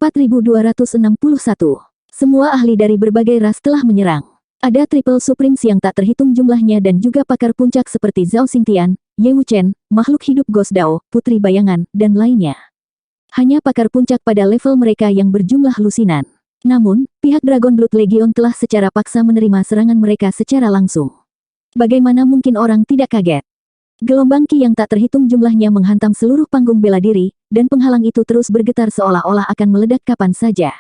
4261. Semua ahli dari berbagai ras telah menyerang. Ada Triple Supremes yang tak terhitung jumlahnya dan juga pakar puncak seperti Zhao Xingtian, Ye Wuchen, makhluk hidup Ghost Dao, Putri Bayangan, dan lainnya. Hanya pakar puncak pada level mereka yang berjumlah lusinan. Namun, pihak Dragon Blood Legion telah secara paksa menerima serangan mereka secara langsung. Bagaimana mungkin orang tidak kaget? Gelombang Ki yang tak terhitung jumlahnya menghantam seluruh panggung bela diri, dan penghalang itu terus bergetar seolah-olah akan meledak kapan saja.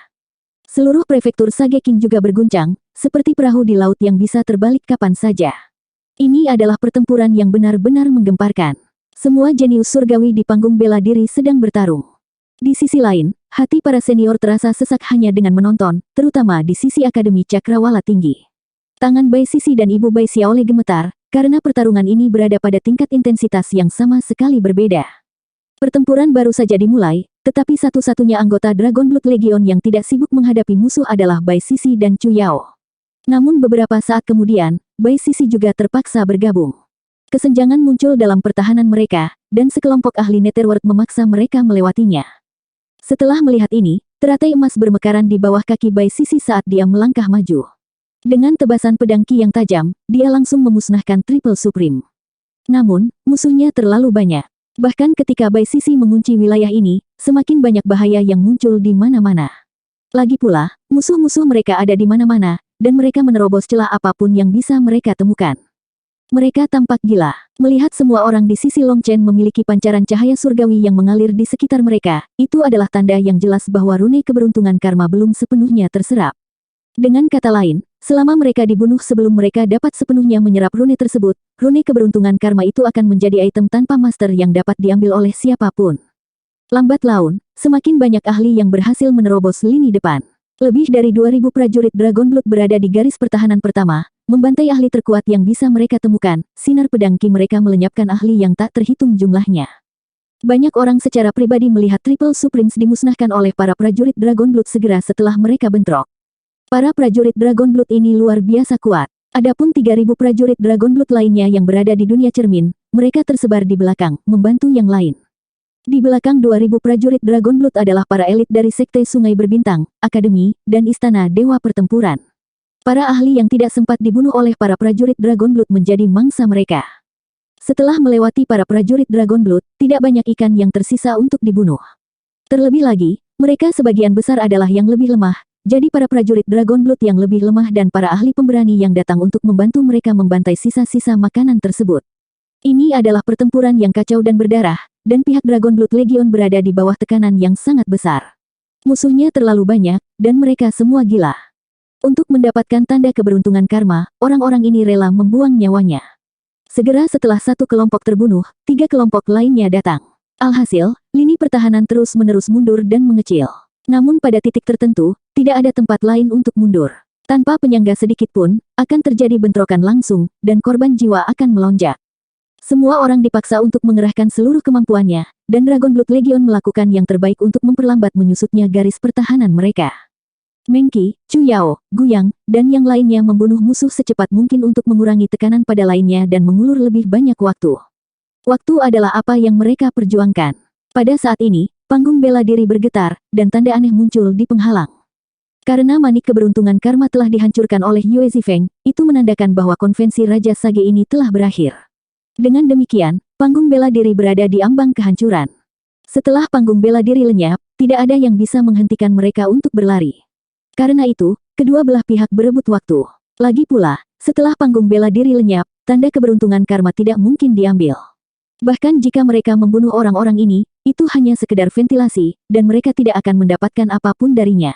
Seluruh prefektur Sage King juga berguncang, seperti perahu di laut yang bisa terbalik kapan saja. Ini adalah pertempuran yang benar-benar menggemparkan. Semua jenius surgawi di panggung bela diri sedang bertarung. Di sisi lain, hati para senior terasa sesak hanya dengan menonton, terutama di sisi Akademi Cakrawala Tinggi. Tangan Bai Sisi dan Ibu Bai Xiaolei gemetar, karena pertarungan ini berada pada tingkat intensitas yang sama sekali berbeda. Pertempuran baru saja dimulai, tetapi satu-satunya anggota Dragon Blood Legion yang tidak sibuk menghadapi musuh adalah Bai Sisi dan Chu Yao. Namun beberapa saat kemudian, Bai Sisi juga terpaksa bergabung. Kesenjangan muncul dalam pertahanan mereka, dan sekelompok ahli Netherworld memaksa mereka melewatinya. Setelah melihat ini, teratai emas bermekaran di bawah kaki Bai Sisi saat dia melangkah maju. Dengan tebasan pedang Ki yang tajam, dia langsung memusnahkan Triple Supreme. Namun, musuhnya terlalu banyak. Bahkan ketika Bai Sisi mengunci wilayah ini, semakin banyak bahaya yang muncul di mana-mana. Lagi pula, musuh-musuh mereka ada di mana-mana, dan mereka menerobos celah apapun yang bisa mereka temukan. Mereka tampak gila. Melihat semua orang di sisi Long Chen memiliki pancaran cahaya surgawi yang mengalir di sekitar mereka, itu adalah tanda yang jelas bahwa rune keberuntungan karma belum sepenuhnya terserap. Dengan kata lain, selama mereka dibunuh sebelum mereka dapat sepenuhnya menyerap rune tersebut, rune keberuntungan karma itu akan menjadi item tanpa master yang dapat diambil oleh siapapun. Lambat laun, semakin banyak ahli yang berhasil menerobos lini depan. Lebih dari 2000 prajurit Dragon Blood berada di garis pertahanan pertama, membantai ahli terkuat yang bisa mereka temukan. Sinar pedang Ki mereka melenyapkan ahli yang tak terhitung jumlahnya. Banyak orang secara pribadi melihat Triple Supremes dimusnahkan oleh para prajurit Dragon Blood segera setelah mereka bentrok. Para prajurit Dragon Blood ini luar biasa kuat. Adapun 3000 prajurit Dragon Blood lainnya yang berada di dunia cermin, mereka tersebar di belakang, membantu yang lain. Di belakang 2000 prajurit Dragon Blood adalah para elit dari Sekte Sungai Berbintang, Akademi, dan Istana Dewa Pertempuran. Para ahli yang tidak sempat dibunuh oleh para prajurit Dragon Blood menjadi mangsa mereka. Setelah melewati para prajurit Dragon Blood, tidak banyak ikan yang tersisa untuk dibunuh. Terlebih lagi, mereka sebagian besar adalah yang lebih lemah. Jadi para prajurit Dragon Blood yang lebih lemah dan para ahli pemberani yang datang untuk membantu mereka membantai sisa-sisa makanan tersebut. Ini adalah pertempuran yang kacau dan berdarah, dan pihak Dragon Blood Legion berada di bawah tekanan yang sangat besar. Musuhnya terlalu banyak, dan mereka semua gila. Untuk mendapatkan tanda keberuntungan karma, orang-orang ini rela membuang nyawanya. Segera setelah satu kelompok terbunuh, 3 kelompok lainnya datang. Alhasil, lini pertahanan terus-menerus mundur dan mengecil. Namun pada titik tertentu, tidak ada tempat lain untuk mundur. Tanpa penyangga sedikit pun, akan terjadi bentrokan langsung, dan korban jiwa akan melonjak. Semua orang dipaksa untuk mengerahkan seluruh kemampuannya, dan Dragon Blood Legion melakukan yang terbaik untuk memperlambat menyusutnya garis pertahanan mereka. Meng Qi, Chu Yao, Guyang, dan yang lainnya membunuh musuh secepat mungkin untuk mengurangi tekanan pada lainnya dan mengulur lebih banyak waktu. Waktu adalah apa yang mereka perjuangkan. Pada saat ini, panggung bela diri bergetar, dan tanda aneh muncul di penghalang. Karena manik keberuntungan karma telah dihancurkan oleh Yue Zifeng, itu menandakan bahwa konvensi Raja Sage ini telah berakhir. Dengan demikian, panggung bela diri berada di ambang kehancuran. Setelah panggung bela diri lenyap, tidak ada yang bisa menghentikan mereka untuk berlari. Karena itu, kedua belah pihak berebut waktu. Lagi pula, setelah panggung bela diri lenyap, tanda keberuntungan karma tidak mungkin diambil. Bahkan jika mereka membunuh orang-orang ini, itu hanya sekedar ventilasi, dan mereka tidak akan mendapatkan apapun darinya.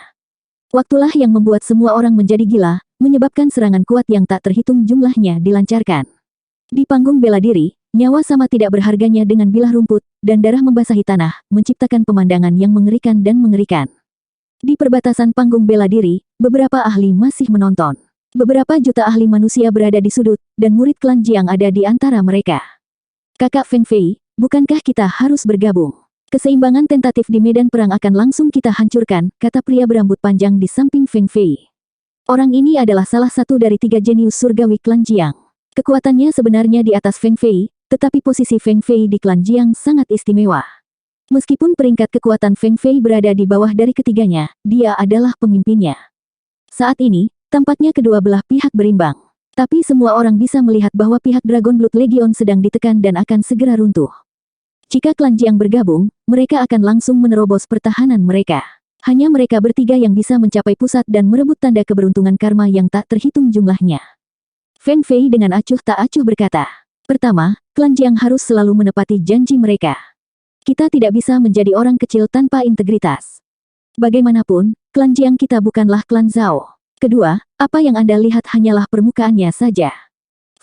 Waktulah yang membuat semua orang menjadi gila, menyebabkan serangan kuat yang tak terhitung jumlahnya dilancarkan. Di panggung bela diri, nyawa sama tidak berharganya dengan bilah rumput, dan darah membasahi tanah, menciptakan pemandangan yang mengerikan dan mengerikan. Di perbatasan panggung bela diri, beberapa ahli masih menonton. Beberapa juta ahli manusia berada di sudut, dan murid klan Jiang ada di antara mereka. Kakak Feng Fei, bukankah kita harus bergabung? Keseimbangan tentatif di medan perang akan langsung kita hancurkan, kata pria berambut panjang di samping Feng Fei. Orang ini adalah salah satu dari 3 jenius surgawi klan Jiang. Kekuatannya sebenarnya di atas Feng Fei, tetapi posisi Feng Fei di klan Jiang sangat istimewa. Meskipun peringkat kekuatan Feng Fei berada di bawah dari ketiganya, dia adalah pemimpinnya. Saat ini, tampaknya kedua belah pihak berimbang. Tapi semua orang bisa melihat bahwa pihak Dragon Blood Legion sedang ditekan dan akan segera runtuh. Jika klan Jiang bergabung, mereka akan langsung menerobos pertahanan mereka. Hanya mereka bertiga yang bisa mencapai pusat dan merebut tanda keberuntungan karma yang tak terhitung jumlahnya. Feng Fei dengan acuh tak acuh berkata, "Pertama, klan Jiang harus selalu menepati janji mereka. Kita tidak bisa menjadi orang kecil tanpa integritas. Bagaimanapun, klan Jiang kita bukanlah klan Zhao. Kedua, apa yang Anda lihat hanyalah permukaannya saja.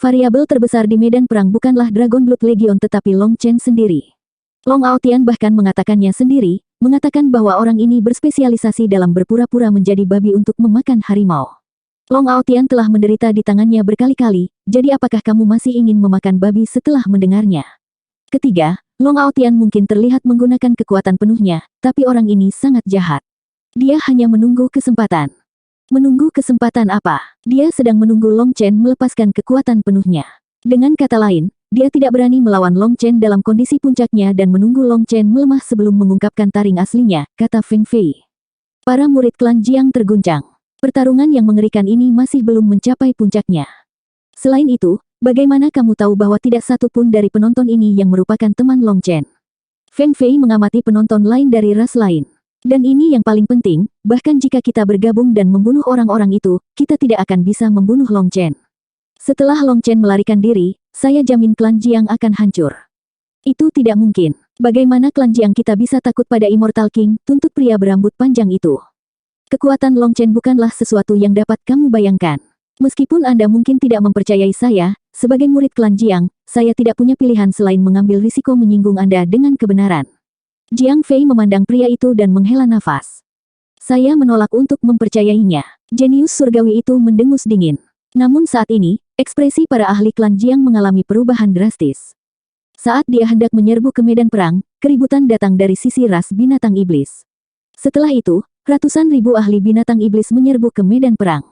Variabel terbesar di medan perang bukanlah Dragon Blood Legion tetapi Long Chen sendiri." Long Aotian bahkan mengatakannya sendiri, mengatakan bahwa orang ini berspesialisasi dalam berpura-pura menjadi babi untuk memakan harimau. Long Aotian telah menderita di tangannya berkali-kali, jadi apakah kamu masih ingin memakan babi setelah mendengarnya? Ketiga, Long Aotian mungkin terlihat menggunakan kekuatan penuhnya, tapi orang ini sangat jahat. Dia hanya menunggu kesempatan. Menunggu kesempatan apa? Dia sedang menunggu Long Chen melepaskan kekuatan penuhnya. Dengan kata lain, dia tidak berani melawan Long Chen dalam kondisi puncaknya dan menunggu Long Chen melemah sebelum mengungkapkan taring aslinya, kata Feng Fei. Para murid klan Jiang terguncang. Pertarungan yang mengerikan ini masih belum mencapai puncaknya. Selain itu, bagaimana kamu tahu bahwa tidak satu pun dari penonton ini yang merupakan teman Long Chen? Feng Fei mengamati penonton lain dari ras lain. Dan ini yang paling penting, bahkan jika kita bergabung dan membunuh orang-orang itu, kita tidak akan bisa membunuh Long Chen. Setelah Long Chen melarikan diri, saya jamin klan Jiang akan hancur. Itu tidak mungkin. Bagaimana klan Jiang kita bisa takut pada Immortal King, tuntut pria berambut panjang itu. Kekuatan Long Chen bukanlah sesuatu yang dapat kamu bayangkan. Meskipun Anda mungkin tidak mempercayai saya, sebagai murid klan Jiang, saya tidak punya pilihan selain mengambil risiko menyinggung Anda dengan kebenaran. Jiang Fei memandang pria itu dan menghela nafas. Saya menolak untuk mempercayainya. Jenius surgawi itu mendengus dingin. Namun saat ini, ekspresi para ahli klan Jiang mengalami perubahan drastis. Saat dia hendak menyerbu ke medan perang, keributan datang dari sisi ras binatang iblis. Setelah itu, ratusan ribu ahli binatang iblis menyerbu ke medan perang.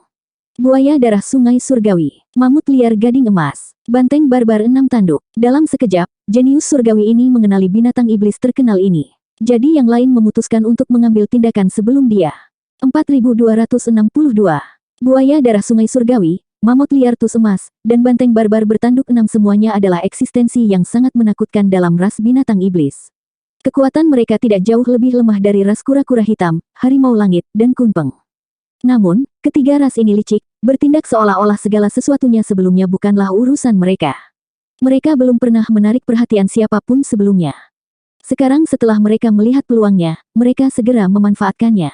Buaya darah sungai surgawi, mamut liar gading emas, banteng barbar 6 tanduk. Dalam sekejap, jenius surgawi ini mengenali binatang iblis terkenal ini. Jadi yang lain memutuskan untuk mengambil tindakan sebelum dia. 4262. Buaya darah sungai surgawi, mamut liar tus emas, dan banteng barbar bertanduk 6 semuanya adalah eksistensi yang sangat menakutkan dalam ras binatang iblis. Kekuatan mereka tidak jauh lebih lemah dari ras kura-kura hitam, harimau langit, dan kunpeng. Namun, ketiga ras ini licik, bertindak seolah-olah segala sesuatunya sebelumnya bukanlah urusan mereka. Mereka belum pernah menarik perhatian siapapun sebelumnya. Sekarang setelah mereka melihat peluangnya, mereka segera memanfaatkannya.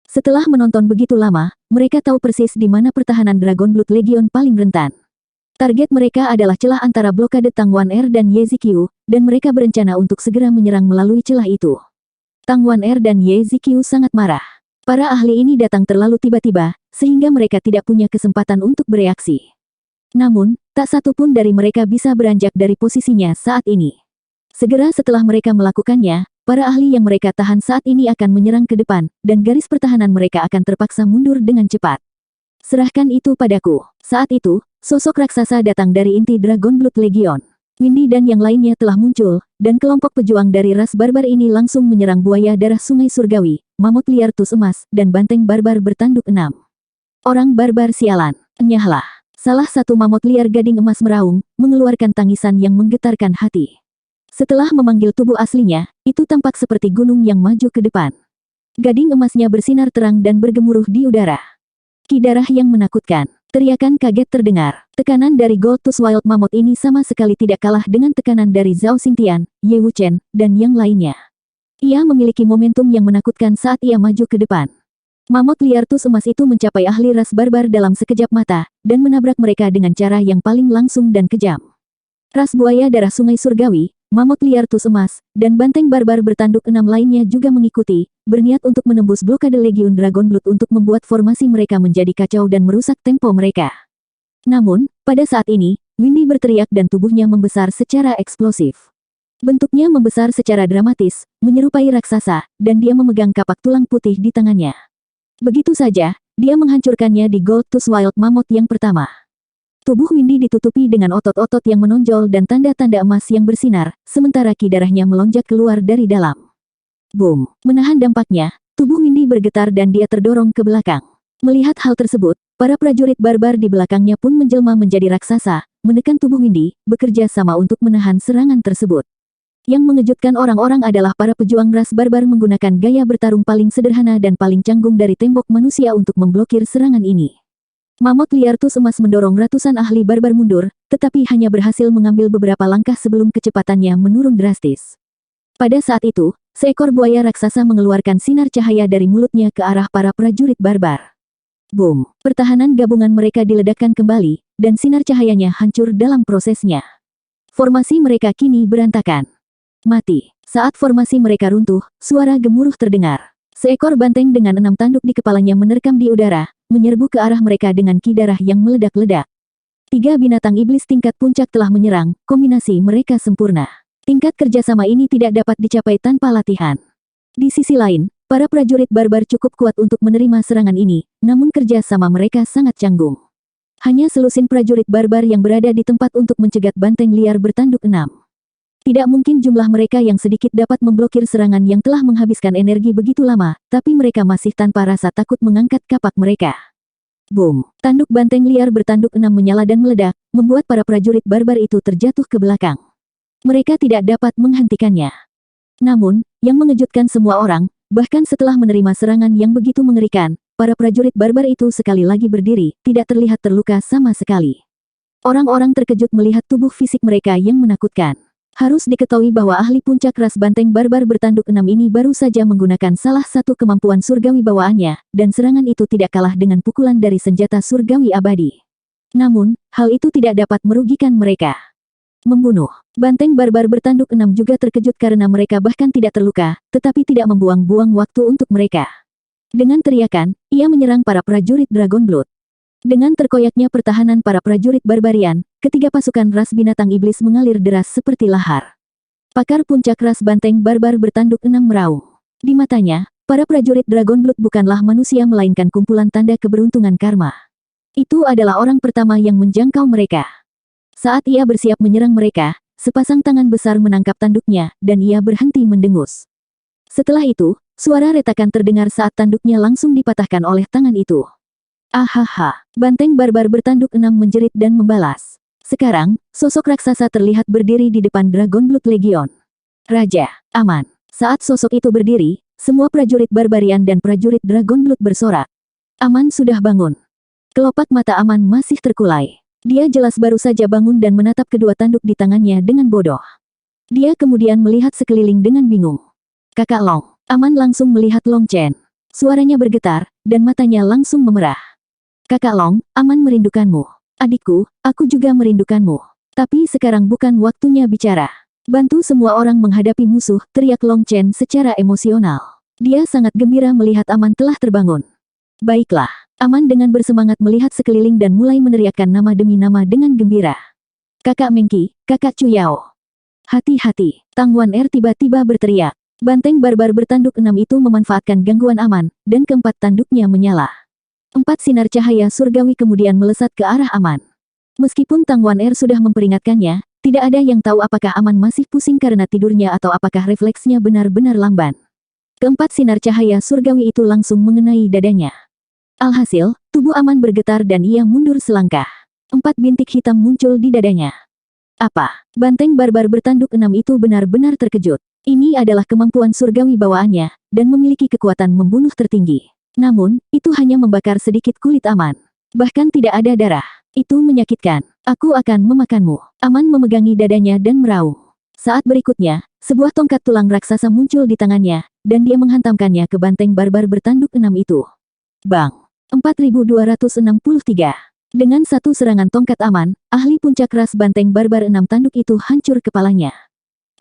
Setelah menonton begitu lama, mereka tahu persis di mana pertahanan Dragon Blood Legion paling rentan. Target mereka adalah celah antara blokade Tang Wan Er dan Ye Ziqiu, dan mereka berencana untuk segera menyerang melalui celah itu. Tang Wan Er dan Ye Ziqiu sangat marah. Para ahli ini datang terlalu tiba-tiba, sehingga mereka tidak punya kesempatan untuk bereaksi. Namun, tak satu pun dari mereka bisa beranjak dari posisinya saat ini. Segera setelah mereka melakukannya, para ahli yang mereka tahan saat ini akan menyerang ke depan, dan garis pertahanan mereka akan terpaksa mundur dengan cepat. Serahkan itu padaku. Saat itu, sosok raksasa datang dari inti Dragon Blood Legion. Windy dan yang lainnya telah muncul, dan kelompok pejuang dari ras barbar ini langsung menyerang buaya darah sungai surgawi, mamut liar tus emas, dan banteng barbar bertanduk 6. Orang barbar sialan, enyahlah. Salah satu mamut liar gading emas meraung, mengeluarkan tangisan yang menggetarkan hati. Setelah memanggil tubuh aslinya, itu tampak seperti gunung yang maju ke depan. Gading emasnya bersinar terang dan bergemuruh di udara. Ki darah yang menakutkan. Teriakan kaget terdengar. Tekanan dari Gold Tooth Wild Mammoth ini sama sekali tidak kalah dengan tekanan dari Zhao Xingtian, Ye Wuchen, dan yang lainnya. Ia memiliki momentum yang menakutkan saat ia maju ke depan. Mammoth liar tus emas itu mencapai ahli ras barbar dalam sekejap mata, dan menabrak mereka dengan cara yang paling langsung dan kejam. Ras buaya darah sungai surgawi, mammoth liar tus emas, dan banteng barbar bertanduk 6 lainnya juga mengikuti, berniat untuk menembus blokade Legiun Dragon Blood untuk membuat formasi mereka menjadi kacau dan merusak tempo mereka. Namun, pada saat ini, Windy berteriak dan tubuhnya membesar secara eksplosif. Bentuknya membesar secara dramatis, menyerupai raksasa, dan dia memegang kapak tulang putih di tangannya. Begitu saja, dia menghancurkannya di Gold Tooth Wild Mammoth yang pertama. Tubuh Windy ditutupi dengan otot-otot yang menonjol dan tanda-tanda emas yang bersinar, sementara ki darahnya melonjak keluar dari dalam. Boom! Menahan dampaknya, tubuh Windy bergetar dan dia terdorong ke belakang. Melihat hal tersebut, para prajurit barbar di belakangnya pun menjelma menjadi raksasa, menekan tubuh Windy, bekerja sama untuk menahan serangan tersebut. Yang mengejutkan orang-orang adalah para pejuang ras barbar menggunakan gaya bertarung paling sederhana dan paling canggung dari tembok manusia untuk memblokir serangan ini. Mammoth Liartus emas mendorong ratusan ahli barbar mundur, tetapi hanya berhasil mengambil beberapa langkah sebelum kecepatannya menurun drastis. Pada saat itu, seekor buaya raksasa mengeluarkan sinar cahaya dari mulutnya ke arah para prajurit barbar. Boom! Pertahanan gabungan mereka diledakkan kembali, dan sinar cahayanya hancur dalam prosesnya. Formasi mereka kini berantakan. Mati. Saat formasi mereka runtuh, suara gemuruh terdengar. Seekor banteng dengan 6 tanduk di kepalanya menerkam di udara, menyerbu ke arah mereka dengan ki darah yang meledak-ledak. 3 binatang iblis tingkat puncak telah menyerang, kombinasi mereka sempurna. Tingkat kerjasama ini tidak dapat dicapai tanpa latihan. Di sisi lain, para prajurit barbar cukup kuat untuk menerima serangan ini, namun kerjasama mereka sangat canggung. Hanya selusin prajurit barbar yang berada di tempat untuk mencegat banteng liar bertanduk 6. Tidak mungkin jumlah mereka yang sedikit dapat memblokir serangan yang telah menghabiskan energi begitu lama, tapi mereka masih tanpa rasa takut mengangkat kapak mereka. Boom! Tanduk banteng liar bertanduk 6 menyala dan meledak, membuat para prajurit barbar itu terjatuh ke belakang. Mereka tidak dapat menghentikannya. Namun, yang mengejutkan semua orang, bahkan setelah menerima serangan yang begitu mengerikan, para prajurit barbar itu sekali lagi berdiri, tidak terlihat terluka sama sekali. Orang-orang terkejut melihat tubuh fisik mereka yang menakutkan. Harus diketahui bahwa ahli puncak ras banteng barbar bertanduk 6 ini baru saja menggunakan salah satu kemampuan surgawi bawaannya, dan serangan itu tidak kalah dengan pukulan dari senjata surgawi abadi. Namun, hal itu tidak dapat merugikan mereka. Membunuh. Banteng barbar bertanduk 6 juga terkejut karena mereka bahkan tidak terluka, tetapi tidak membuang-buang waktu untuk mereka. Dengan teriakan, ia menyerang para prajurit Dragon Blood. Dengan terkoyaknya pertahanan para prajurit barbarian, ketiga pasukan ras binatang iblis mengalir deras seperti lahar. Pakar puncak ras banteng barbar bertanduk 6 meraung. Di matanya, para prajurit Dragon Blood bukanlah manusia melainkan kumpulan tanda keberuntungan karma. Itu adalah orang pertama yang menjangkau mereka. Saat ia bersiap menyerang mereka, sepasang tangan besar menangkap tanduknya, dan ia berhenti mendengus. Setelah itu, suara retakan terdengar saat tanduknya langsung dipatahkan oleh tangan itu. Ahaha, banteng barbar bertanduk 6 menjerit dan membalas. Sekarang, sosok raksasa terlihat berdiri di depan Dragon Blood Legion. Raja, aman. Saat sosok itu berdiri, semua prajurit barbarian dan prajurit Dragon Blood bersorak. Aman sudah bangun. Kelopak mata Aman masih terkulai. Dia jelas baru saja bangun dan menatap kedua tanduk di tangannya dengan bodoh. Dia kemudian melihat sekeliling dengan bingung. Kakak Long. Aman langsung melihat Long Chen. Suaranya bergetar, dan matanya langsung memerah. Kakak Long, Aman merindukanmu. Adikku, aku juga merindukanmu. Tapi sekarang bukan waktunya bicara. Bantu semua orang menghadapi musuh, teriak Long Chen secara emosional. Dia sangat gembira melihat Aman telah terbangun. Baiklah. Aman dengan bersemangat melihat sekeliling dan mulai meneriakkan nama demi nama dengan gembira. Kakak Mengki, Kakak Cuyao. Hati-hati, Tang Wan Er tiba-tiba berteriak. Banteng barbar bertanduk 6 itu memanfaatkan gangguan Aman, dan keempat tanduknya menyala. 4 sinar cahaya surgawi kemudian melesat ke arah Aman. Meskipun Tang Wan Er sudah memperingatkannya, tidak ada yang tahu apakah Aman masih pusing karena tidurnya atau apakah refleksnya benar-benar lamban. Keempat sinar cahaya surgawi itu langsung mengenai dadanya. Alhasil, tubuh Aman bergetar dan ia mundur selangkah. 4 bintik hitam muncul di dadanya. Apa? Banteng barbar bertanduk 6 itu benar-benar terkejut. Ini adalah kemampuan surgawi bawaannya, dan memiliki kekuatan membunuh tertinggi. Namun, itu hanya membakar sedikit kulit Aman. Bahkan tidak ada darah. Itu menyakitkan. Aku akan memakanmu. Aman memegangi dadanya dan meraung. Saat berikutnya, sebuah tongkat tulang raksasa muncul di tangannya, dan dia menghantamkannya ke banteng barbar bertanduk 6 itu. Bang! 4263. Dengan satu serangan tongkat Aman, ahli puncak ras banteng barbar 6 tanduk itu hancur kepalanya.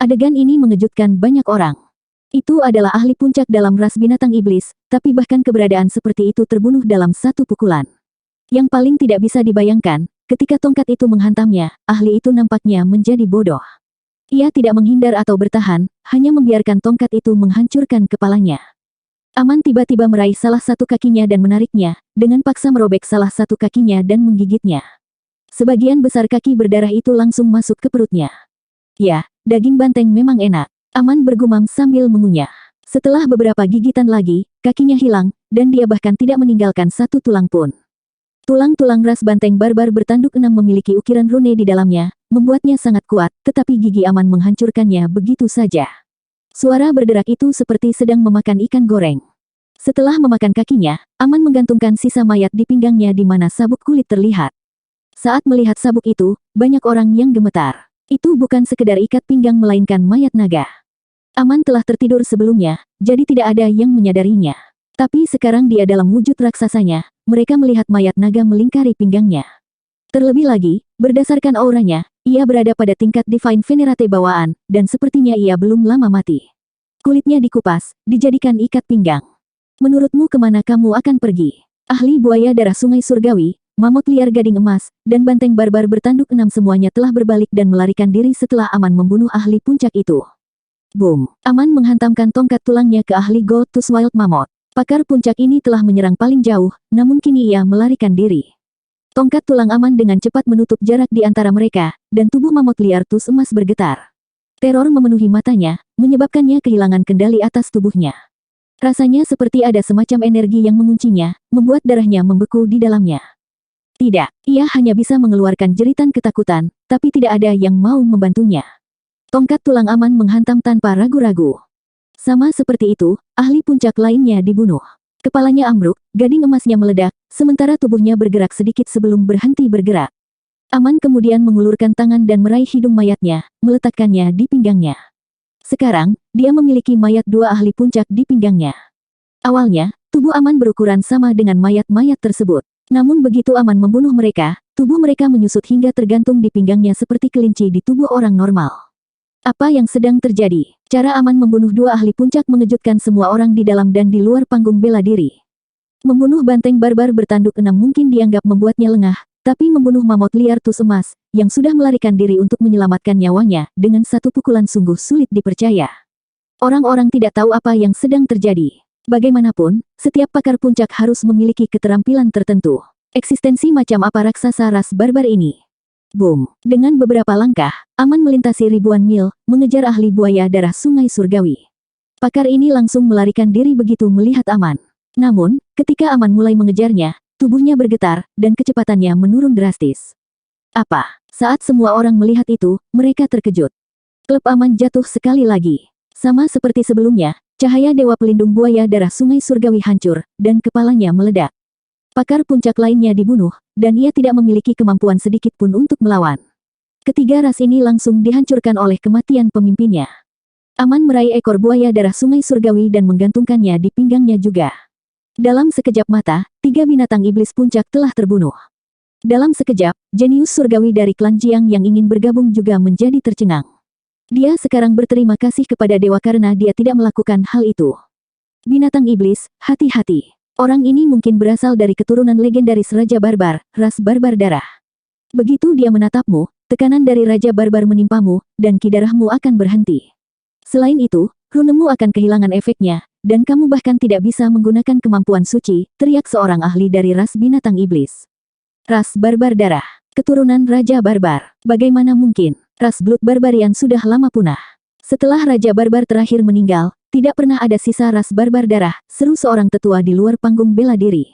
Adegan ini mengejutkan banyak orang. Itu adalah ahli puncak dalam ras binatang iblis, tapi bahkan keberadaan seperti itu terbunuh dalam satu pukulan. Yang paling tidak bisa dibayangkan, ketika tongkat itu menghantamnya, ahli itu nampaknya menjadi bodoh. Ia tidak menghindar atau bertahan, hanya membiarkan tongkat itu menghancurkan kepalanya. Aman tiba-tiba meraih salah satu kakinya dan menariknya, dengan paksa merobek salah satu kakinya dan menggigitnya. Sebagian besar kaki berdarah itu langsung masuk ke perutnya. Ya, daging banteng memang enak. Aman bergumam sambil mengunyah. Setelah beberapa gigitan lagi, kakinya hilang, dan dia bahkan tidak meninggalkan satu tulang pun. Tulang-tulang ras banteng barbar bertanduk 6 memiliki ukiran rune di dalamnya, membuatnya sangat kuat, tetapi gigi Aman menghancurkannya begitu saja. Suara berderak itu seperti sedang memakan ikan goreng. Setelah memakan kakinya, Aman menggantungkan sisa mayat di pinggangnya di mana sabuk kulit terlihat. Saat melihat sabuk itu, banyak orang yang gemetar. Itu bukan sekedar ikat pinggang melainkan mayat naga. Aman telah tertidur sebelumnya, jadi tidak ada yang menyadarinya. Tapi sekarang dia dalam wujud raksasanya, mereka melihat mayat naga melingkari pinggangnya. Terlebih lagi, berdasarkan auranya, ia berada pada tingkat Divine Venerate bawaan, dan sepertinya ia belum lama mati. Kulitnya dikupas, dijadikan ikat pinggang. Menurutmu kemana kamu akan pergi? Ahli buaya darah sungai surgawi, mamut liar gading emas, dan banteng barbar bertanduk 6 semuanya telah berbalik dan melarikan diri setelah Aman membunuh ahli puncak itu. Boom! Aman menghantamkan tongkat tulangnya ke ahli Gold Tooth Wild Mammoth. Pakar puncak ini telah menyerang paling jauh, namun kini ia melarikan diri. Tongkat tulang Aman dengan cepat menutup jarak di antara mereka, dan tubuh mamut liar tus emas bergetar. Teror memenuhi matanya, menyebabkannya kehilangan kendali atas tubuhnya. Rasanya seperti ada semacam energi yang menguncinya, membuat darahnya membeku di dalamnya. Tidak, ia hanya bisa mengeluarkan jeritan ketakutan, tapi tidak ada yang mau membantunya. Tongkat tulang Aman menghantam tanpa ragu-ragu. Sama seperti itu, ahli puncak lainnya dibunuh. Kepalanya ambruk, gading emasnya meledak, sementara tubuhnya bergerak sedikit sebelum berhenti bergerak. Aman kemudian mengulurkan tangan dan meraih hidung mayatnya, meletakkannya di pinggangnya. Sekarang, dia memiliki mayat 2 ahli puncak di pinggangnya. Awalnya, tubuh Aman berukuran sama dengan mayat-mayat tersebut. Namun begitu Aman membunuh mereka, tubuh mereka menyusut hingga tergantung di pinggangnya seperti kelinci di tubuh orang normal. Apa yang sedang terjadi? Cara Aman membunuh 2 ahli puncak mengejutkan semua orang di dalam dan di luar panggung bela diri. Membunuh banteng barbar bertanduk 6 mungkin dianggap membuatnya lengah, tapi membunuh mamut liar tus emas, yang sudah melarikan diri untuk menyelamatkan nyawanya, dengan satu pukulan sungguh sulit dipercaya. Orang-orang tidak tahu apa yang sedang terjadi. Bagaimanapun, setiap pakar puncak harus memiliki keterampilan tertentu. Eksistensi macam apa raksasa ras barbar ini? Boom! Dengan beberapa langkah, Aman melintasi ribuan mil, mengejar ahli buaya darah sungai surgawi. Pakar ini langsung melarikan diri begitu melihat Aman. Namun, ketika Aman mulai mengejarnya, tubuhnya bergetar, dan kecepatannya menurun drastis. Apa? Saat semua orang melihat itu, mereka terkejut. Klub Aman jatuh sekali lagi. Sama seperti sebelumnya, cahaya dewa pelindung buaya darah sungai surgawi hancur, dan kepalanya meledak. Pakar puncak lainnya dibunuh, dan ia tidak memiliki kemampuan sedikit pun untuk melawan. Ketiga ras ini langsung dihancurkan oleh kematian pemimpinnya. Aman meraih ekor buaya darah sungai surgawi dan menggantungkannya di pinggangnya juga. Dalam sekejap mata, 3 binatang iblis puncak telah terbunuh. Dalam sekejap, jenius surgawi dari klan Jiang yang ingin bergabung juga menjadi tercengang. Dia sekarang berterima kasih kepada dewa karena dia tidak melakukan hal itu. Binatang iblis, hati-hati. Orang ini mungkin berasal dari keturunan legendaris Raja Barbar, ras barbar darah. Begitu dia menatapmu, tekanan dari Raja Barbar menimpamu, dan ki darahmu akan berhenti. Selain itu, runemu akan kehilangan efeknya, dan kamu bahkan tidak bisa menggunakan kemampuan suci, teriak seorang ahli dari ras binatang iblis. Ras barbar darah, keturunan Raja Barbar. Bagaimana mungkin? Ras Blood Barbarian sudah lama punah. Setelah Raja Barbar terakhir meninggal, tidak pernah ada sisa ras barbar darah, seru seorang tetua di luar panggung bela diri.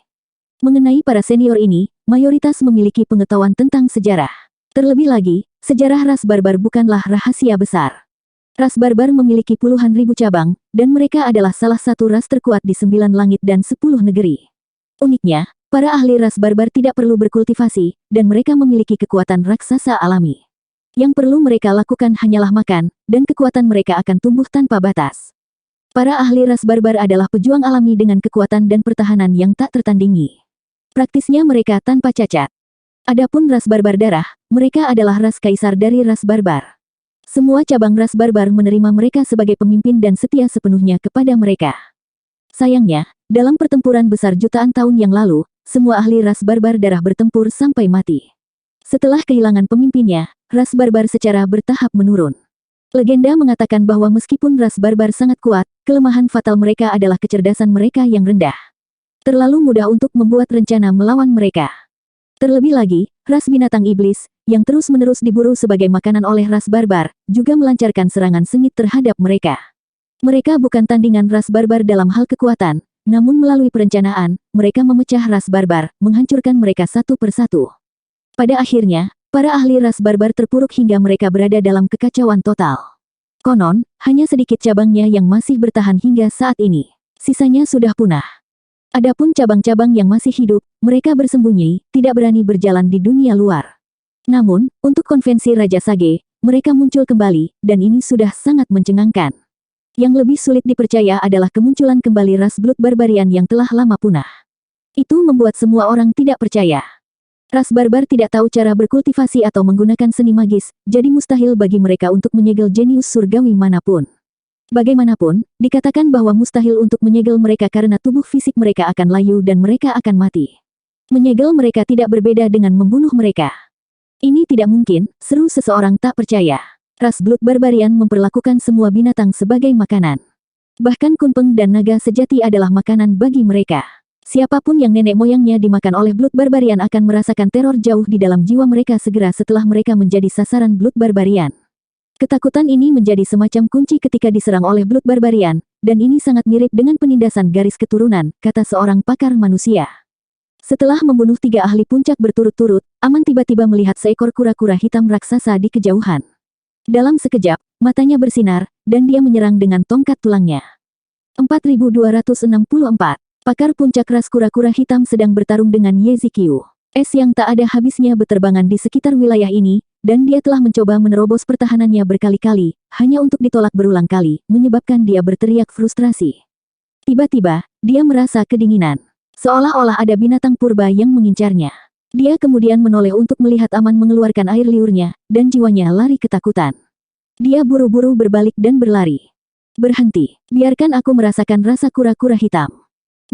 Mengenai para senior ini, mayoritas memiliki pengetahuan tentang sejarah. Terlebih lagi, sejarah ras barbar bukanlah rahasia besar. Ras barbar memiliki puluhan ribu cabang, dan mereka adalah salah satu ras terkuat di 9 langit dan 10 negeri. Uniknya, para ahli ras barbar tidak perlu berkultivasi, dan mereka memiliki kekuatan raksasa alami. Yang perlu mereka lakukan hanyalah makan, dan kekuatan mereka akan tumbuh tanpa batas. Para ahli ras barbar adalah pejuang alami dengan kekuatan dan pertahanan yang tak tertandingi. Praktisnya mereka tanpa cacat. Adapun ras barbar darah, mereka adalah ras kaisar dari ras barbar. Semua cabang ras barbar menerima mereka sebagai pemimpin dan setia sepenuhnya kepada mereka. Sayangnya, dalam pertempuran besar jutaan tahun yang lalu, semua ahli ras barbar darah bertempur sampai mati. Setelah kehilangan pemimpinnya, ras barbar secara bertahap menurun. Legenda mengatakan bahwa meskipun ras barbar sangat kuat, kelemahan fatal mereka adalah kecerdasan mereka yang rendah. Terlalu mudah untuk membuat rencana melawan mereka. Terlebih lagi, ras binatang iblis, yang terus-menerus diburu sebagai makanan oleh ras barbar, juga melancarkan serangan sengit terhadap mereka. Mereka bukan tandingan ras barbar dalam hal kekuatan, namun melalui perencanaan, mereka memecah ras barbar, menghancurkan mereka satu persatu. Pada akhirnya, para ahli ras barbar terpuruk hingga mereka berada dalam kekacauan total. Konon, hanya sedikit cabangnya yang masih bertahan hingga saat ini. Sisanya sudah punah. Adapun cabang-cabang yang masih hidup, mereka bersembunyi, tidak berani berjalan di dunia luar. Namun, untuk konvensi Raja Sage, mereka muncul kembali, dan ini sudah sangat mencengangkan. Yang lebih sulit dipercaya adalah kemunculan kembali ras Blood Barbarian yang telah lama punah. Itu membuat semua orang tidak percaya. Ras barbar tidak tahu cara berkultivasi atau menggunakan seni magis, jadi mustahil bagi mereka untuk menyegel jenius surgawi manapun. Bagaimanapun, dikatakan bahwa mustahil untuk menyegel mereka karena tubuh fisik mereka akan layu dan mereka akan mati. Menyegel mereka tidak berbeda dengan membunuh mereka. Ini tidak mungkin, seru seseorang tak percaya. Ras Blood Barbarian memperlakukan semua binatang sebagai makanan. Bahkan kunpeng dan naga sejati adalah makanan bagi mereka. Siapapun yang nenek moyangnya dimakan oleh Blood Barbarian akan merasakan teror jauh di dalam jiwa mereka segera setelah mereka menjadi sasaran Blood Barbarian. Ketakutan ini menjadi semacam kunci ketika diserang oleh Blood Barbarian, dan ini sangat mirip dengan penindasan garis keturunan, kata seorang pakar manusia. Setelah membunuh 3 ahli puncak berturut-turut, Aman tiba-tiba melihat seekor kura-kura hitam raksasa di kejauhan. Dalam sekejap, matanya bersinar, dan dia menyerang dengan tongkat tulangnya. 4264. Pakar puncak ras kura-kura hitam sedang bertarung dengan Ye Zikyu. Es yang tak ada habisnya berterbangan di sekitar wilayah ini, dan dia telah mencoba menerobos pertahanannya berkali-kali, hanya untuk ditolak berulang kali, menyebabkan dia berteriak frustrasi. Tiba-tiba, dia merasa kedinginan. Seolah-olah ada binatang purba yang mengincarnya. Dia kemudian menoleh untuk melihat Aman mengeluarkan air liurnya, dan jiwanya lari ketakutan. Dia buru-buru berbalik dan berlari. Berhenti, biarkan aku merasakan rasa kura-kura hitam.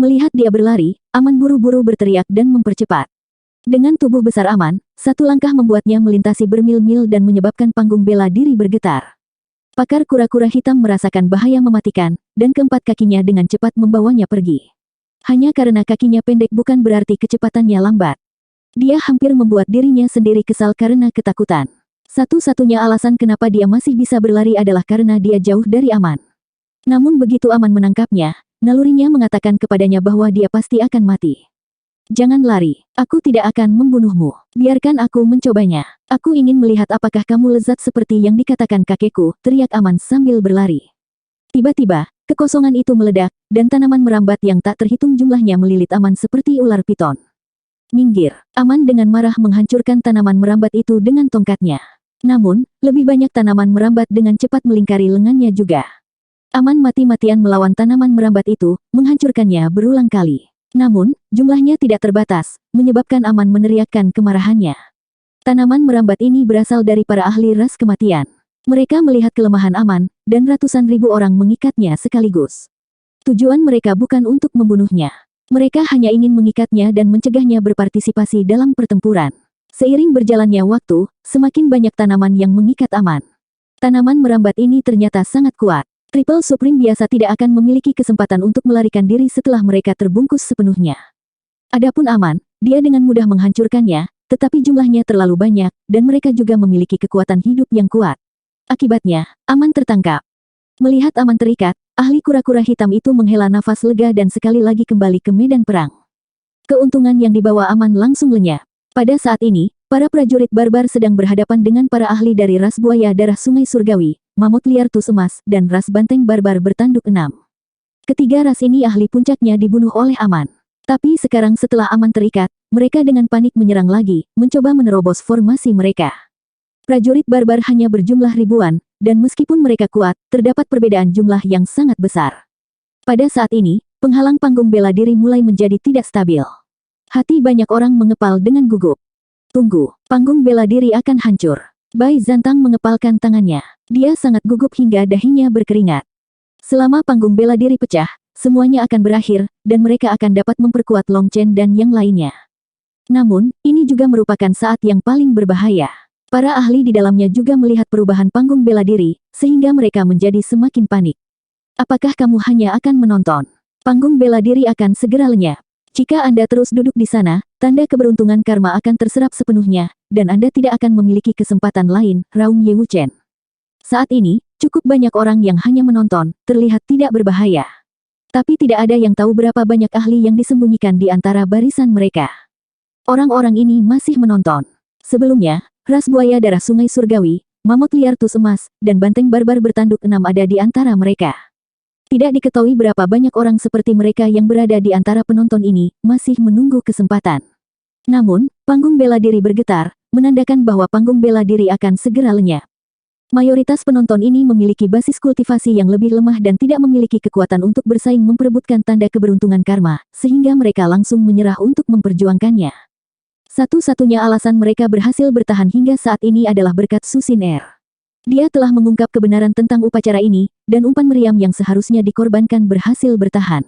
Melihat dia berlari, Aman buru-buru berteriak dan mempercepat. Dengan tubuh besar Aman, satu langkah membuatnya melintasi bermil-mil dan menyebabkan panggung bela diri bergetar. Pakar kura-kura hitam merasakan bahaya mematikan, dan keempat kakinya dengan cepat membawanya pergi. Hanya karena kakinya pendek bukan berarti kecepatannya lambat. Dia hampir membuat dirinya sendiri kesal karena ketakutan. Satu-satunya alasan kenapa dia masih bisa berlari adalah karena dia jauh dari Aman. Namun begitu Aman menangkapnya, nalurinya mengatakan kepadanya bahwa dia pasti akan mati. Jangan lari, aku tidak akan membunuhmu. Biarkan aku mencobanya. Aku ingin melihat apakah kamu lezat seperti yang dikatakan kakekku, teriak Aman sambil berlari. Tiba-tiba, kekosongan itu meledak, dan tanaman merambat yang tak terhitung jumlahnya melilit Aman seperti ular piton. Minggir, Aman dengan marah menghancurkan tanaman merambat itu dengan tongkatnya. Namun, lebih banyak tanaman merambat dengan cepat melingkari lengannya juga. Aman mati-matian melawan tanaman merambat itu, menghancurkannya berulang kali. Namun, jumlahnya tidak terbatas, menyebabkan Aman meneriakkan kemarahannya. Tanaman merambat ini berasal dari para ahli ras kematian. Mereka melihat kelemahan Aman, dan ratusan ribu orang mengikatnya sekaligus. Tujuan mereka bukan untuk membunuhnya. Mereka hanya ingin mengikatnya dan mencegahnya berpartisipasi dalam pertempuran. Seiring berjalannya waktu, semakin banyak tanaman yang mengikat Aman. Tanaman merambat ini ternyata sangat kuat. Triple Supreme biasa tidak akan memiliki kesempatan untuk melarikan diri setelah mereka terbungkus sepenuhnya. Adapun Aman, dia dengan mudah menghancurkannya, tetapi jumlahnya terlalu banyak, dan mereka juga memiliki kekuatan hidup yang kuat. Akibatnya, Aman tertangkap. Melihat Aman terikat, ahli kura-kura hitam itu menghela nafas lega dan sekali lagi kembali ke medan perang. Keuntungan yang dibawa Aman langsung lenyap. Pada saat ini, para prajurit barbar sedang berhadapan dengan para ahli dari ras buaya darah sungai surgawi, mamut liar tus emas, dan ras banteng barbar bertanduk 6. Ketiga ras ini ahli puncaknya dibunuh oleh Aman. Tapi sekarang setelah Aman terikat, mereka dengan panik menyerang lagi, mencoba menerobos formasi mereka. Prajurit barbar hanya berjumlah ribuan, dan meskipun mereka kuat, terdapat perbedaan jumlah yang sangat besar. Pada saat ini, penghalang panggung bela diri mulai menjadi tidak stabil. Hati banyak orang mengepal dengan gugup. Tunggu, panggung bela diri akan hancur. Bai Zantang mengepalkan tangannya. Dia sangat gugup hingga dahinya berkeringat. Selama panggung bela diri pecah, semuanya akan berakhir, dan mereka akan dapat memperkuat Long Chen dan yang lainnya. Namun, ini juga merupakan saat yang paling berbahaya. Para ahli di dalamnya juga melihat perubahan panggung bela diri, sehingga mereka menjadi semakin panik. Apakah kamu hanya akan menonton? Panggung bela diri akan segera lenyap. Jika Anda terus duduk di sana, tanda keberuntungan karma akan terserap sepenuhnya, dan Anda tidak akan memiliki kesempatan lain, raung Ye Wuchen. Saat ini, Cukup banyak orang yang hanya menonton, terlihat tidak berbahaya. Tapi tidak ada yang tahu berapa banyak ahli yang disembunyikan di antara barisan mereka. Orang-orang ini masih menonton. Sebelumnya, ras buaya darah sungai surgawi, mamut liar tus emas, dan banteng barbar bertanduk 6 ada di antara mereka. Tidak diketahui berapa banyak orang seperti mereka yang berada di antara penonton ini, masih menunggu kesempatan. Namun, panggung bela diri bergetar, menandakan bahwa panggung bela diri akan segera lenyap. Mayoritas penonton ini memiliki basis kultivasi yang lebih lemah dan tidak memiliki kekuatan untuk bersaing memperebutkan tanda keberuntungan karma, sehingga mereka langsung menyerah untuk memperjuangkannya. Satu-satunya alasan mereka berhasil bertahan hingga saat ini adalah berkat Susin Er. Dia telah mengungkap kebenaran tentang upacara ini, dan umpan meriam yang seharusnya dikorbankan berhasil bertahan.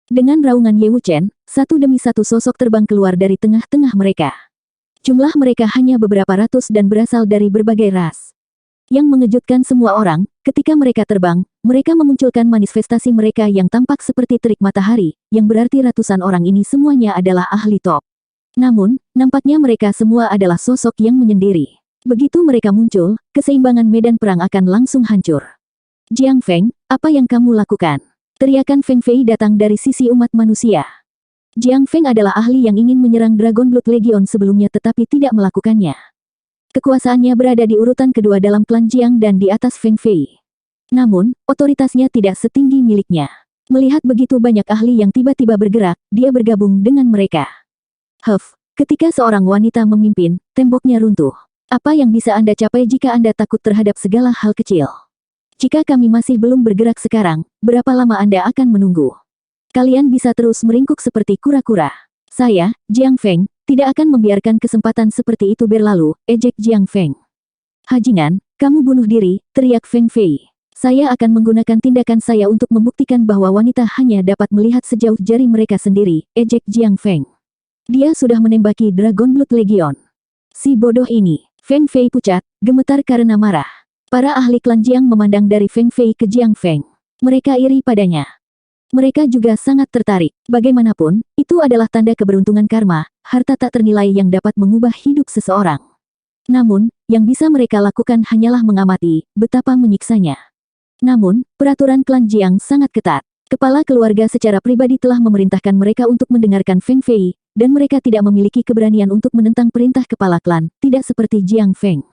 Dengan raungan Ye Wuchen, satu demi satu sosok terbang keluar dari tengah-tengah mereka. Jumlah mereka hanya beberapa ratus dan berasal dari berbagai ras. Yang mengejutkan semua orang, ketika mereka terbang, mereka memunculkan manifestasi mereka yang tampak seperti terik matahari, yang berarti ratusan orang ini semuanya adalah ahli top. Namun, nampaknya mereka semua adalah sosok yang menyendiri. Begitu mereka muncul, keseimbangan medan perang akan langsung hancur. Jiang Feng, apa yang kamu lakukan? Teriakan Feng Fei datang dari sisi umat manusia. Jiang Feng adalah ahli yang ingin menyerang Dragon Blood Legion sebelumnya tetapi tidak melakukannya. Kekuasaannya berada di urutan kedua dalam klan Jiang dan di atas Feng Fei. Namun, otoritasnya tidak setinggi miliknya. Melihat begitu banyak ahli yang tiba-tiba bergerak, dia bergabung dengan mereka. Ketika seorang wanita memimpin, temboknya runtuh. Apa yang bisa Anda capai jika Anda takut terhadap segala hal kecil? Jika kami masih belum bergerak sekarang, berapa lama Anda akan menunggu? Kalian bisa terus meringkuk seperti kura-kura. Saya, Jiang Feng, tidak akan membiarkan kesempatan seperti itu berlalu, ejek Jiang Feng. Hajingan, kamu bunuh diri, teriak Feng Fei. Saya akan menggunakan tindakan saya untuk membuktikan bahwa wanita hanya dapat melihat sejauh jari mereka sendiri, ejek Jiang Feng. Dia sudah menembaki Dragon Blood Legion. Si bodoh ini, Feng Fei pucat, gemetar karena marah. Para ahli klan Jiang memandang dari Feng Fei ke Jiang Feng. Mereka iri padanya. Mereka juga sangat tertarik. Bagaimanapun, itu adalah tanda keberuntungan karma, harta tak ternilai yang dapat mengubah hidup seseorang. Namun, yang bisa mereka lakukan hanyalah mengamati, betapa menyiksanya. Namun, peraturan klan Jiang sangat ketat. Kepala keluarga secara pribadi telah memerintahkan mereka untuk mendengarkan Feng Fei, dan mereka tidak memiliki keberanian untuk menentang perintah kepala klan, tidak seperti Jiang Feng.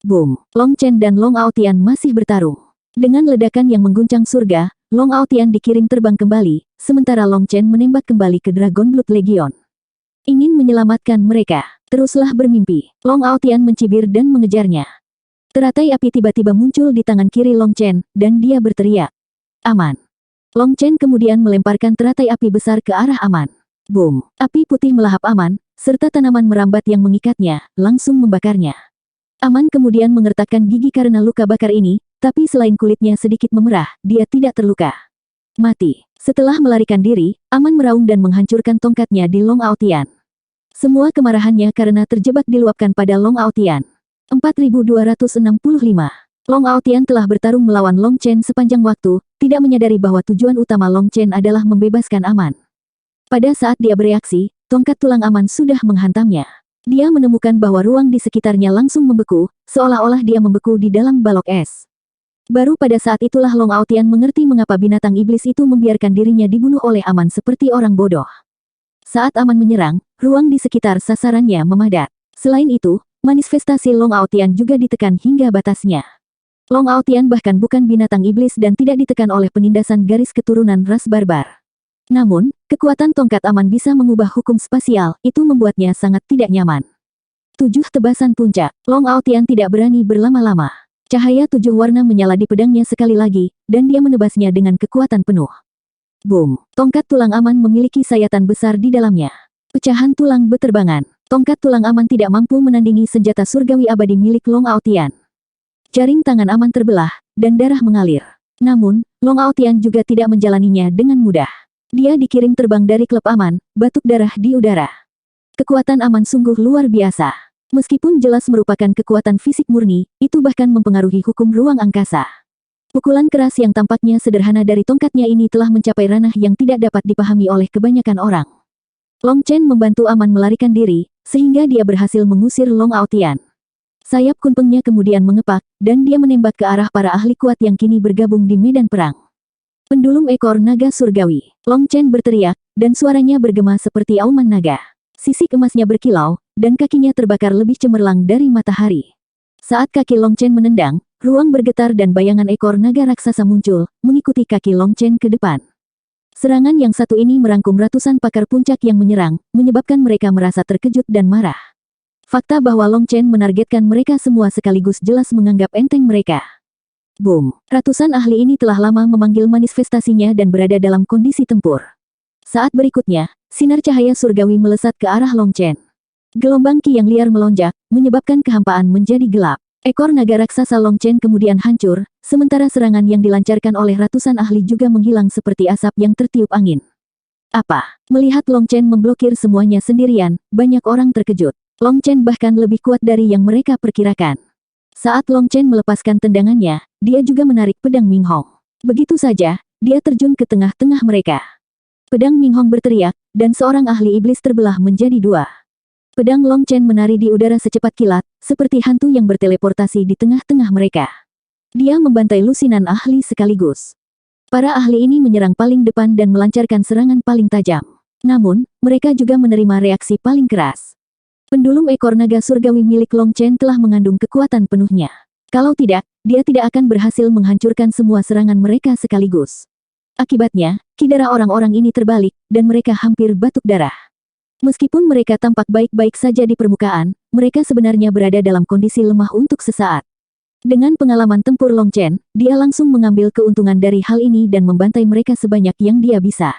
Boom! Long Chen dan Long Aotian masih bertarung. Dengan ledakan yang mengguncang surga, Long Aotian dikirim terbang kembali, sementara Long Chen menembak kembali ke Dragon Blood Legion. Ingin menyelamatkan mereka. Teruslah bermimpi. Long Aotian mencibir dan mengejarnya. Teratai api tiba-tiba muncul di tangan kiri Long Chen, dan dia berteriak. Aman. Long Chen kemudian melemparkan teratai api besar ke arah Aman. Boom! Api putih melahap Aman, serta tanaman merambat yang mengikatnya, langsung membakarnya. Aman kemudian mengertakkan gigi karena luka bakar ini, tapi selain kulitnya sedikit memerah, dia tidak terluka. Mati. Setelah melarikan diri, Aman meraung dan menghancurkan tongkatnya di Long Aotian. Semua kemarahannya karena terjebak diluapkan pada Long Aotian. 4265. Long Aotian telah bertarung melawan Long Chen sepanjang waktu, tidak menyadari bahwa tujuan utama Long Chen adalah membebaskan Aman. Pada saat dia bereaksi, tongkat tulang Aman sudah menghantamnya. Dia menemukan bahwa ruang di sekitarnya langsung membeku, seolah-olah dia membeku di dalam balok es. Baru pada saat itulah Long Aotian mengerti mengapa binatang iblis itu membiarkan dirinya dibunuh oleh Aman seperti orang bodoh. Saat Aman menyerang, ruang di sekitar sasarannya memadat. Selain itu, manifestasi Long Aotian juga ditekan hingga batasnya. Long Aotian bahkan bukan binatang iblis dan tidak ditekan oleh penindasan garis keturunan ras barbar. Namun, kekuatan tongkat Aman bisa mengubah hukum spasial, itu membuatnya sangat tidak nyaman. 7 tebasan puncak, Long Aotian tidak berani berlama-lama. Cahaya 7 warna menyala di pedangnya sekali lagi, dan dia menebasnya dengan kekuatan penuh. Boom! Tongkat tulang Aman memiliki sayatan besar di dalamnya. Pecahan tulang beterbangan. Tongkat tulang Aman tidak mampu menandingi senjata surgawi abadi milik Long Aotian. Jaring tangan Aman terbelah, dan darah mengalir. Namun, Long Aotian juga tidak menjalaninya dengan mudah. Dia dikirim terbang dari klub Aman, batuk darah di udara. Kekuatan Aman sungguh luar biasa. Meskipun jelas merupakan kekuatan fisik murni, itu bahkan mempengaruhi hukum ruang angkasa. Pukulan keras yang tampaknya sederhana dari tongkatnya ini telah mencapai ranah yang tidak dapat dipahami oleh kebanyakan orang. Long Chen membantu Aman melarikan diri, sehingga dia berhasil mengusir Long Aotian. Sayap kunpengnya kemudian mengepak, dan dia menembak ke arah para ahli kuat yang kini bergabung di medan perang. Pendulum ekor naga surgawi. Long Chen berteriak, dan suaranya bergema seperti auman naga. Sisik emasnya berkilau, dan kakinya terbakar lebih cemerlang dari matahari. Saat kaki Long Chen menendang, ruang bergetar dan bayangan ekor naga raksasa muncul, mengikuti kaki Long Chen ke depan. Serangan yang satu ini merangkum ratusan pakar puncak yang menyerang, menyebabkan mereka merasa terkejut dan marah. Fakta bahwa Long Chen menargetkan mereka semua sekaligus jelas menganggap enteng mereka. Boom! Ratusan ahli ini telah lama memanggil manifestasinya dan berada dalam kondisi tempur. Saat berikutnya, sinar cahaya surgawi melesat ke arah Long Chen. Gelombang ki yang liar melonjak, menyebabkan kehampaan menjadi gelap. Ekor naga raksasa Long Chen kemudian hancur, sementara serangan yang dilancarkan oleh ratusan ahli juga menghilang seperti asap yang tertiup angin. Apa? Melihat Long Chen memblokir semuanya sendirian, banyak orang terkejut. Long Chen bahkan lebih kuat dari yang mereka perkirakan. Saat Long Chen melepaskan tendangannya, dia juga menarik pedang Ming Hong. Begitu saja, dia terjun ke tengah-tengah mereka. Pedang Ming Hong berteriak, dan seorang ahli iblis terbelah menjadi dua. Pedang Long Chen menari di udara secepat kilat, seperti hantu yang berteleportasi di tengah-tengah mereka. Dia membantai lusinan ahli sekaligus. Para ahli ini menyerang paling depan dan melancarkan serangan paling tajam. Namun, mereka juga menerima reaksi paling keras. Pendulum ekor naga surgawi milik Long Chen telah mengandung kekuatan penuhnya. Kalau tidak, dia tidak akan berhasil menghancurkan semua serangan mereka sekaligus. Akibatnya, ki darah orang-orang ini terbalik, dan mereka hampir batuk darah. Meskipun mereka tampak baik-baik saja di permukaan, mereka sebenarnya berada dalam kondisi lemah untuk sesaat. Dengan pengalaman tempur Long Chen, dia langsung mengambil keuntungan dari hal ini dan membantai mereka sebanyak yang dia bisa.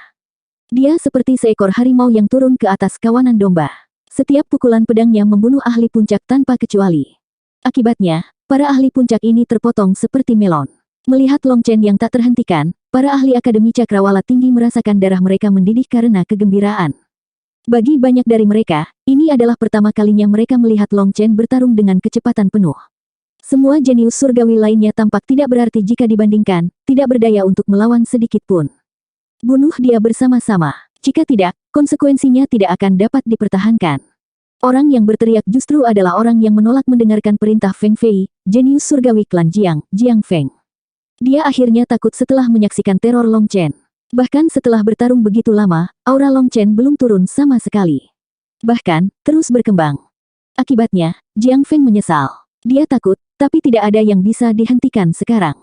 Dia seperti seekor harimau yang turun ke atas kawanan domba. Setiap pukulan pedangnya membunuh ahli puncak tanpa kecuali. Akibatnya, para ahli puncak ini terpotong seperti melon. Melihat Long Chen yang tak terhentikan, para ahli Akademi Cakrawala Tinggi merasakan darah mereka mendidih karena kegembiraan. Bagi banyak dari mereka, ini adalah pertama kalinya mereka melihat Long Chen bertarung dengan kecepatan penuh. Semua jenius surgawi lainnya tampak tidak berarti jika dibandingkan, tidak berdaya untuk melawan sedikit pun. Bunuh dia bersama-sama. Jika tidak, konsekuensinya tidak akan dapat dipertahankan. Orang yang berteriak justru adalah orang yang menolak mendengarkan perintah Feng Fei, jenius surgawi klan Jiang, Jiang Feng. Dia akhirnya takut setelah menyaksikan teror Long Chen. Bahkan setelah bertarung begitu lama, aura Long Chen belum turun sama sekali. Bahkan, terus berkembang. Akibatnya, Jiang Feng menyesal. Dia takut, tapi tidak ada yang bisa dihentikan sekarang.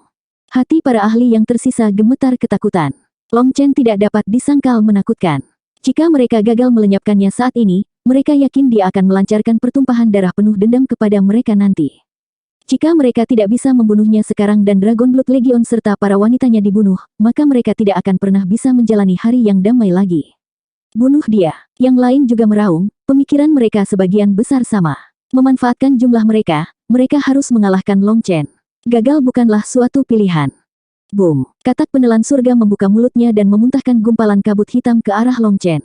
Hati para ahli yang tersisa gemetar ketakutan. Long Chen tidak dapat disangkal menakutkan. Jika mereka gagal melenyapkannya saat ini, mereka yakin dia akan melancarkan pertumpahan darah penuh dendam kepada mereka nanti. Jika mereka tidak bisa membunuhnya sekarang dan Dragon Blood Legion serta para wanitanya dibunuh, maka mereka tidak akan pernah bisa menjalani hari yang damai lagi. Bunuh dia. Yang lain juga meraung, pemikiran mereka sebagian besar sama. Memanfaatkan jumlah mereka harus mengalahkan Long Chen. Gagal bukanlah suatu pilihan. Boom! Katak penelan surga membuka mulutnya dan memuntahkan gumpalan kabut hitam ke arah Long Chen.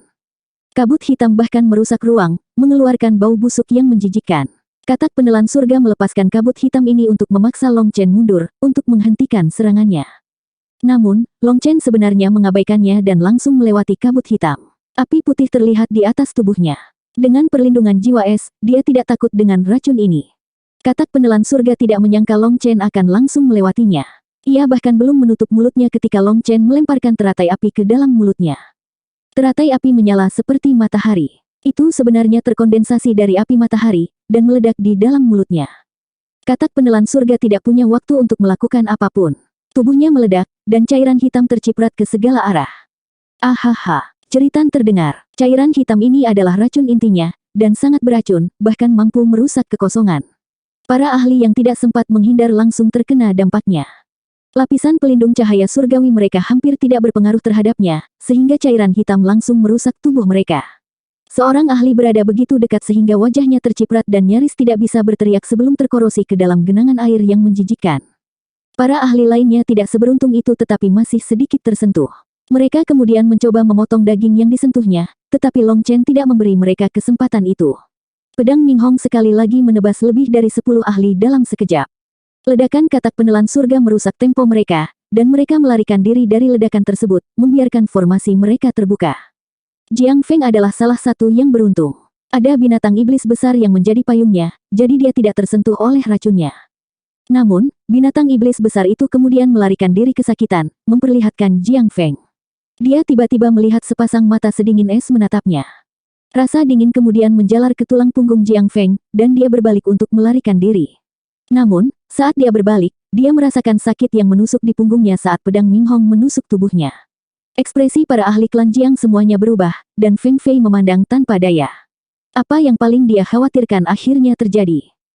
Kabut hitam bahkan merusak ruang, mengeluarkan bau busuk yang menjijikkan. Katak penelan surga melepaskan kabut hitam ini untuk memaksa Long Chen mundur, untuk menghentikan serangannya. Namun, Long Chen sebenarnya mengabaikannya dan langsung melewati kabut hitam. Api putih terlihat di atas tubuhnya. Dengan perlindungan jiwa es, dia tidak takut dengan racun ini. Katak penelan surga tidak menyangka Long Chen akan langsung melewatinya. Ia bahkan belum menutup mulutnya ketika Long Chen melemparkan teratai api ke dalam mulutnya. Teratai api menyala seperti matahari. Itu sebenarnya terkondensasi dari api matahari, dan meledak di dalam mulutnya. Katak penelan surga tidak punya waktu untuk melakukan apapun. Tubuhnya meledak, dan cairan hitam terciprat ke segala arah. Ahaha, jeritan terdengar. Cairan hitam ini adalah racun intinya, dan sangat beracun, bahkan mampu merusak kekosongan. Para ahli yang tidak sempat menghindar langsung terkena dampaknya. Lapisan pelindung cahaya surgawi mereka hampir tidak berpengaruh terhadapnya, sehingga cairan hitam langsung merusak tubuh mereka. Seorang ahli berada begitu dekat sehingga wajahnya terciprat dan nyaris tidak bisa berteriak sebelum terkorosi ke dalam genangan air yang menjijikkan. Para ahli lainnya tidak seberuntung itu tetapi masih sedikit tersentuh. Mereka kemudian mencoba memotong daging yang disentuhnya, tetapi Long Chen tidak memberi mereka kesempatan itu. Pedang Ming Hong sekali lagi menebas lebih dari 10 ahli dalam sekejap. Ledakan katak penelan surga merusak tempo mereka, dan mereka melarikan diri dari ledakan tersebut, membiarkan formasi mereka terbuka. Jiang Feng adalah salah satu yang beruntung. Ada binatang iblis besar yang menjadi payungnya, jadi dia tidak tersentuh oleh racunnya. Namun, binatang iblis besar itu kemudian melarikan diri kesakitan, memperlihatkan Jiang Feng. Dia tiba-tiba melihat sepasang mata sedingin es menatapnya. Rasa dingin kemudian menjalar ke tulang punggung Jiang Feng, dan dia berbalik untuk melarikan diri. Namun, saat dia berbalik, dia merasakan sakit yang menusuk di punggungnya saat pedang Ming Hong menusuk tubuhnya. Ekspresi para ahli klan Jiang semuanya berubah, dan Feng Fei memandang tanpa daya. Apa yang paling dia khawatirkan akhirnya terjadi.